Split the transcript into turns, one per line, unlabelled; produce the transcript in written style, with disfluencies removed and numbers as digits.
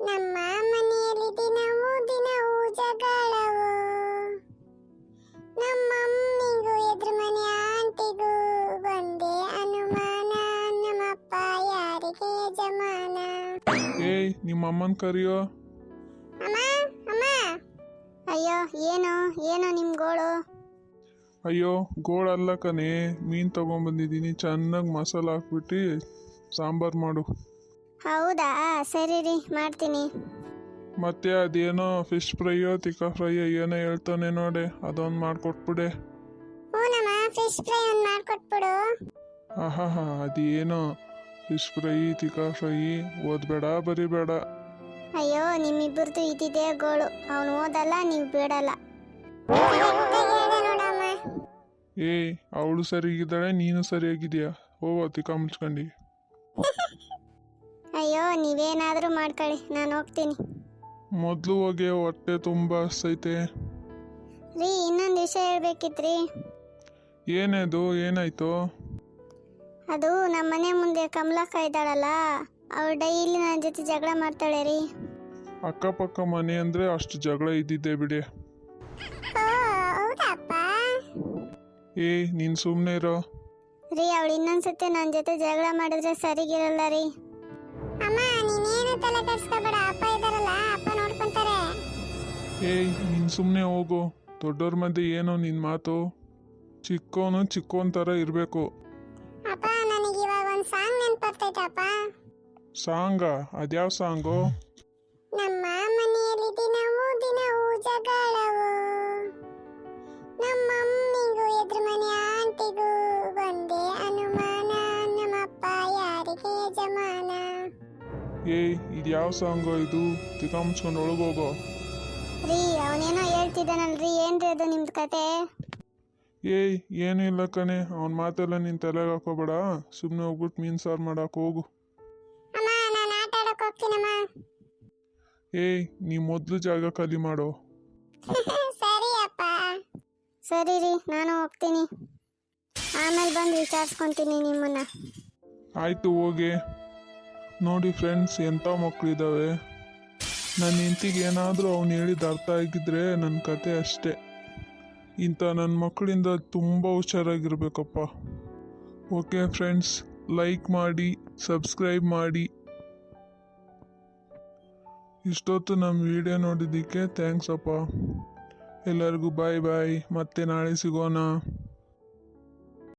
ನಮ್ಮ ಮನೆಯಲ್ಲಿ ದಿನವೂ ಜಗಳವು. ನಮ್ಮಮ್ಮಿಗೂ ಎದುರು ಮನೆ ಆಂಟಿಗೂ ಒಂದೇ ಅನುಮಾನ. ನಮ್ಮಪ್ಪ ಯಾರಿಗೆ ಯಜಮಾನ?
ಏಯ್ ನಿಮ್ಮ ಅಮ್ಮನ ಕರಿಯೋ.
ಅಮ್ಮ ಅಮ್ಮ. ಅಯ್ಯೋ ಏನೋ ಏನೋ ನಿಮ್ ಗೋಳು?
ಅಯ್ಯೋ ಗೋಳಲ್ಲ ಕಣೆ, ಮೀನು ತಗೊಂಬಂದಿದ್ದೀನಿ, ಚೆನ್ನಾಗಿ ಮಸಾಲ ಹಾಕ್ಬಿಟ್ಟು ಸಾಂಬಾರು ಮಾಡು.
ಹೌದಾ, ಸರಿ ರೀ, ಮಾಡ್ತೀನಿ.
ಮತ್ತೆ ಅದೇನೋ ಫಿಶ್ ಫ್ರೈಯೋ ತಿಕ್ಕ ಫ್ರೈಯೋ ಏನೋ ಹೇಳ್ತಾನೆ ನೋಡಿ, ಅದೊಂದು ಮಾಡಿಕೊಟ್ಬಿಡೆ.
ಹೂನಮ್ಮ, ಫಿಶ್ ಫ್ರೈ ಒಂದು ಮಾಡ್ಕೊಟ್ಬಿಡು.
ಆಹಾ ಅದೇನೋ ಫಿಶ್ ಫ್ರೈ ತಿಕ್ಕ ಫ್ರೈ ಓದ್ಬೇಡ ಬರಿಬೇಡ.
ಅಯ್ಯೋ ನಿಮ್ಮಿಬ್ಬರದು ಇದಿದೆ ಗೋಳು. ಅವನು ಓದಲ್ಲ, ನೀವು ಬೇಡಲ್ಲ. ನೋಡಮ್ಮ.
ಏಯ್ ಅವಳು ಸರಿಯಾಗಿದ್ದಾಳೆ, ನೀನು ಸರಿಯಾಗಿದೆಯಾ? ಹೋಗೋ ತಿಕ್ಕ ಮುಚ್ಕೊಂಡು.
ಅಯ್ಯೋ ನೀವೇನಾದರೂ ಮಾಡ್ಕೊಳ್ಳಿ, ನಾನು ಹೋಗ್ತೀನಿ.
ಮೊದಲು ಹೋಗಿ, ಹೊಟ್ಟೆ ತುಂಬ ಹಸ್ತೈತೆ.
ರೀ ಇನ್ನೊಂದು ವಿಷಯ ಹೇಳ್ಬೇಕಿತ್ರಿ.
ಏನೇದು, ಏನಾಯ್ತು?
ಅದು ನಮ್ಮ ಮನೆ ಮುಂದೆ ಕಮಲಕ್ಕ ಇದ್ದಾಳಲ್ಲ, ಅವಳು ಡೈಲಿ ನನ್ನ ಜೊತೆ ಜಗಳ ಮಾಡ್ತಾಳೆ ರೀ.
ಅಕ್ಕಪಕ್ಕ ಮನೆ ಅಂದರೆ ಅಷ್ಟು ಜಗಳ ಇದ್ದಿದ್ದೆ ಬಿಡಿ.
ಹೌದಪ್ಪ.
ಏಯ್ ನೀನು ಸುಮ್ಮನೆ ಇರೋ.
ರೀ ಅವಳು ಇನ್ನೊಂದ್ಸತಿ ನನ್ನ ಜೊತೆ ಜಗಳ ಮಾಡಿದ್ರೆ ಸರಿಗಿರಲ್ಲ ರೀ. ಅಮ್ಮ ನೀನೇನು ತಲೆ ಕೆಡಿಸ್ಕೋಬೇಡ, ಅಪ್ಪ ಇದ್ದಾರಲ್ಲ, ಅಪ್ಪ ನೋಡ್ಕೊಂತಾರೆ.
ಏಯ್ ನೀನು ಸುಮ್ಮನೆ ಹೋಗು. ದೊಡ್ಡವ್ರ ಮಧ್ಯೆ ಏನೋ ನಿನ್ನ ಮಾತು. ಚಿಕ್ಕೋನ್ ಥರ ಇರಬೇಕು.
ಅಪ್ಪ ನನಗೆ ಇವಾಗ ಒಂದು ಸಾಂಗ್ ನೆನಪರ್ತೈತಪ್ಪ.
ಸಾಂಗಾ? ಅದ್ಯಾವ ಸಾಂಗು?
ನಮ್ಮ ಮನೆಯಲ್ಲಿ ದಿನವೂ ಜಗಳವು. ನಮ್ಮಮ್ಮಿಗೂ ಎದುರು ಮನೆ ಆಂಟಿಗೂ ಒಂದೇ ಅನುಮಾನ. ನಮ್ಮಪ್ಪ ಯಾರಿಗೆ ಯಜಮಾನ?
ಏಯ್ ಇದ್ಯಾವ ಸಾಂಗೋ ಇದು? ತಿಕ್ಕ ಮುಚ್ಕೊಂಡು ಒಳಗೋಗೋ.
ರೀ ಅವನೇನೋ ಹೇಳ್ತಿದ್ದಾನಲ್ರಿ, ಏನ್ರಿ ಅದು ನಿಮ್ದು ಕತೆ?
ಏಯ್ ಏನೂ ಇಲ್ಲ ಕಣೆ, ಅವನ ಮಾತೆಲ್ಲ ನೀನು ತಲೆಗೆ ಹಾಕೋಬೇಡ. ಸುಮ್ಮನೆ ಹೋಗ್ಬಿಟ್ಟು ಮೀನು ಸಾರು ಮಾಡಕ್ಕೆ ಹೋಗು.
ಅಮ್ಮ ನಾನು ಆಟ ಆಡಕ್ಕೆ ಹೋಗ್ತೀನಮ್ಮ.
ಏಯ್ ನೀ ಮೊದಲು ಜಾಗ ಖಾಲಿ ಮಾಡೋ.
ಸರಿ ಅಪ್ಪ. ಸರಿ ರೀ, ನಾನು ಹೋಗ್ತೀನಿ. ಆಮೇಲೆ ಬಂದು ವಿಚಾರಿಸ್ಕೊಂತೀನಿ ನಿಮ್ಮನ್ನ.
ಆಯಿತು ಹೋಗಿ. ನೋಡಿ ಫ್ರೆಂಡ್ಸ್, ಎಂಥ ಮಕ್ಕಳಿದ್ದಾವೆ. ನನ್ನ ಹೆಂಡತಿಗೆ ಏನಾದರೂ ಅವ್ನು ಹೇಳಿದ ಅರ್ಥ ಆಗಿದ್ರೆ ನನ್ನ ಕತೆ ಅಷ್ಟೇ. ಇಂಥ ನನ್ನ ಮಕ್ಕಳಿಂದ ತುಂಬ ಹುಷಾರಾಗಿರ್ಬೇಕಪ್ಪ. ಓಕೆ ಫ್ರೆಂಡ್ಸ್, ಲೈಕ್ ಮಾಡಿ, ಸಬ್ಸ್ಕ್ರೈಬ್ ಮಾಡಿ. ಇಷ್ಟೊತ್ತು ನಮ್ಮ ವಿಡಿಯೋ ನೋಡಿದ್ದಕ್ಕೆ ಥ್ಯಾಂಕ್ಸ್ ಅಪ್ಪ. ಎಲ್ಲರಿಗೂ ಬಾಯ್ ಬಾಯ್. ಮತ್ತೆ ನಾಳೆ ಸಿಗೋಣ.